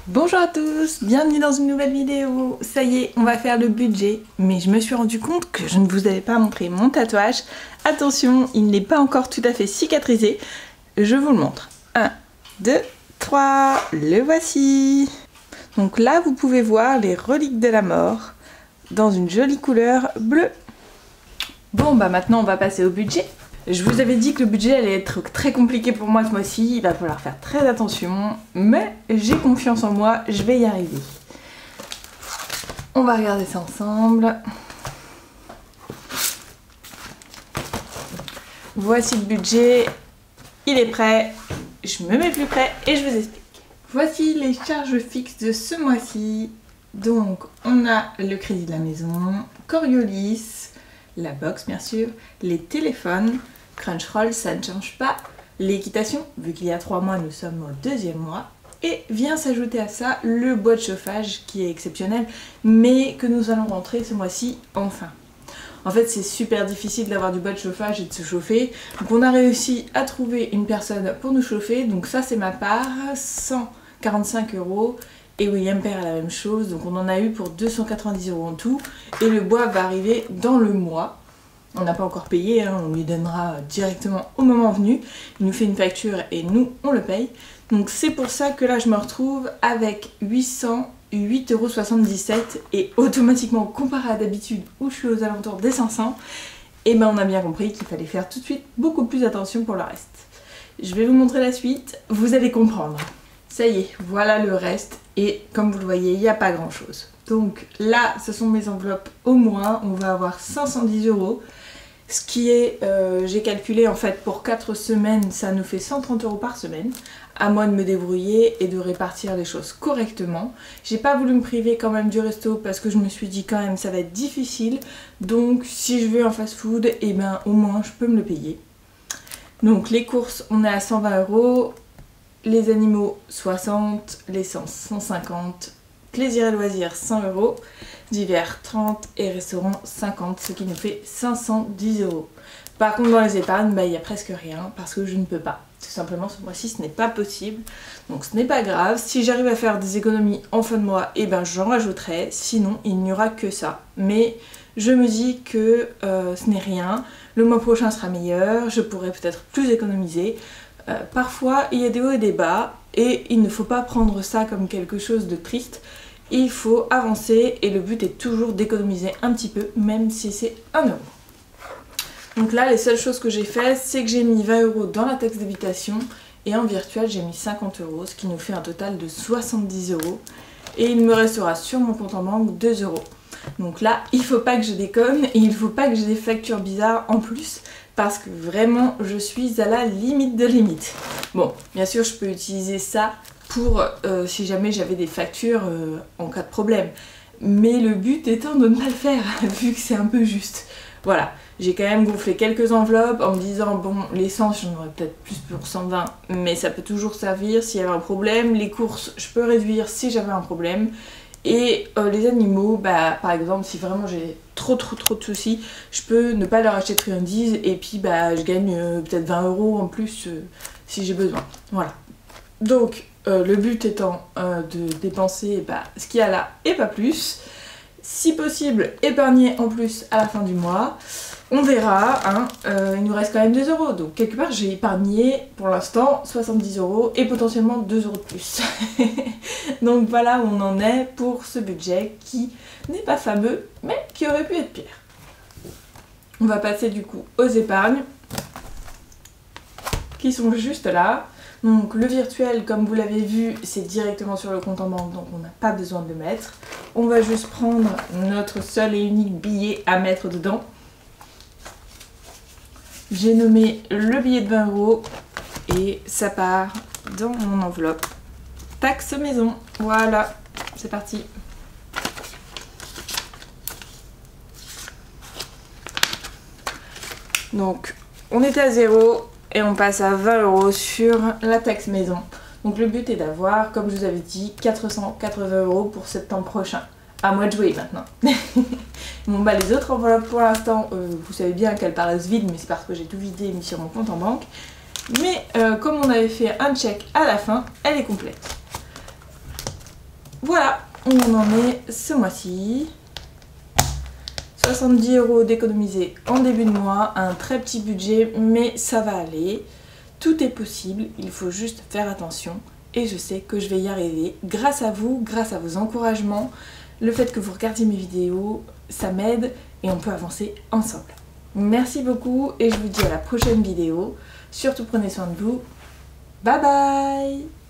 Bonjour à tous, bienvenue dans une nouvelle vidéo. Ça y est, on va faire le budget, mais je me suis rendu compte que je ne vous avais pas montré mon tatouage. Attention, il n'est pas encore tout à fait cicatrisé. Je vous le montre. 1, 2, 3, le voici. Donc là, vous pouvez voir les reliques de la mort dans une jolie couleur bleue. Bon, bah maintenant on va passer au budget. Je vous avais dit que le budget allait être très compliqué pour moi ce mois-ci, il va falloir faire très attention, mais j'ai confiance en moi, je vais y arriver. On va regarder ça ensemble. Voici le budget, il est prêt, je me mets plus près et je vous explique. Voici les charges fixes de ce mois-ci. Donc on a le crédit de la maison, Coriolis, la box bien sûr, les téléphones, Crunchyroll, ça ne change pas. L'équitation, vu qu'il y a 3 mois, nous sommes au 2e mois. Et vient s'ajouter à ça le bois de chauffage qui est exceptionnel, mais que nous allons rentrer ce mois-ci enfin. En fait, c'est super difficile d'avoir du bois de chauffage et de se chauffer. Donc on a réussi à trouver une personne pour nous chauffer. Donc ça, c'est ma part, 145 €. Et William perd la même chose. Donc on en a eu pour 290 € en tout. Et le bois va arriver dans le mois. On n'a pas encore payé, hein, on lui donnera directement au moment venu. Il nous fait une facture et nous, on le paye. Donc c'est pour ça que là, je me retrouve avec 808,77 € et automatiquement, comparé à d'habitude où je suis aux alentours des 500, et ben on a bien compris qu'il fallait faire tout de suite beaucoup plus attention pour le reste. Je vais vous montrer la suite, vous allez comprendre. Ça y est, voilà le reste et comme vous le voyez, il n'y a pas grand chose. Donc là, ce sont mes enveloppes au moins, on va avoir 510 €. Ce qui est, j'ai calculé en fait pour 4 semaines, ça nous fait 130 € par semaine. À moi de me débrouiller et de répartir les choses correctement. J'ai pas voulu me priver quand même du resto parce que je me suis dit quand même ça va être difficile. Donc si je veux un fast food, et ben au moins je peux me le payer. Donc les courses, on est à 120 €. Les animaux 60, l'essence 150, plaisir et loisirs 100 €, divers 30 et restaurant 50, ce qui nous fait 510 €. Par contre dans les épargnes, bah, il n'y a presque rien parce que je ne peux pas. Tout simplement ce mois-ci ce n'est pas possible. Donc ce n'est pas grave, si j'arrive à faire des économies en fin de mois, et ben j'en rajouterai, sinon il n'y aura que ça. Mais je me dis que ce n'est rien, le mois prochain sera meilleur, je pourrai peut-être plus économiser. Parfois il y a des hauts et des bas et il ne faut pas prendre ça comme quelque chose de triste. Il faut avancer et le but est toujours d'économiser un petit peu, même si c'est 1 €. Donc là les seules choses que j'ai fait, c'est que j'ai mis 20 € dans la taxe d'habitation et en virtuel j'ai mis 50 €, ce qui nous fait un total de 70 € et il me restera sur mon compte en banque 2 €. Donc là il faut pas que je déconne et il faut pas que j'ai des factures bizarres en plus parce que vraiment je suis à la limite de limite. Bon, bien sûr je peux utiliser ça pour si jamais j'avais des factures en cas de problème. Mais le but étant de ne pas le faire, vu que c'est un peu juste. Voilà, j'ai quand même gonflé quelques enveloppes en me disant bon, l'essence j'en aurais peut-être plus pour 120, mais ça peut toujours servir s'il y avait un problème. Les courses, je peux réduire si j'avais un problème. Et les animaux, bah, par exemple, si vraiment j'ai trop de soucis, je peux ne pas leur acheter de friandises et puis bah, je gagne peut-être 20 € en plus si j'ai besoin. Voilà. Donc, le but étant de dépenser bah, ce qu'il y a là et pas plus. Si possible, épargner en plus à la fin du mois. On verra, hein, il nous reste quand même 2 €. Donc quelque part j'ai épargné pour l'instant 70 € et potentiellement 2 € de plus. Donc voilà où on en est pour ce budget qui n'est pas fameux mais qui aurait pu être pire. On va passer du coup aux épargnes qui sont juste là. Donc le virtuel, comme vous l'avez vu, c'est directement sur le compte en banque, donc on n'a pas besoin de le mettre. On va juste prendre notre seul et unique billet à mettre dedans. J'ai nommé le billet de 20 € et ça part dans mon enveloppe. Taxe maison, voilà, c'est parti. Donc on était à 0 et on passe à 20 € sur la taxe maison. Donc le but est d'avoir, comme je vous avais dit, 480 € pour septembre prochain. À moi de jouer maintenant. Bon bah les autres enveloppes pour l'instant, vous savez bien qu'elles paraissent vides, mais c'est parce que j'ai tout vidé et mis sur mon compte en banque. Mais comme on avait fait un check à la fin, elle est complète. voilà, on en est ce mois-ci. 70 € d'économiser en début de mois, un très petit budget, mais ça va aller. Tout est possible, il faut juste faire attention. Et je sais que je vais y arriver grâce à vous, grâce à vos encouragements. Le fait que vous regardiez mes vidéos, ça m'aide et on peut avancer ensemble. Merci beaucoup et je vous dis à la prochaine vidéo. Surtout prenez soin de vous. Bye bye!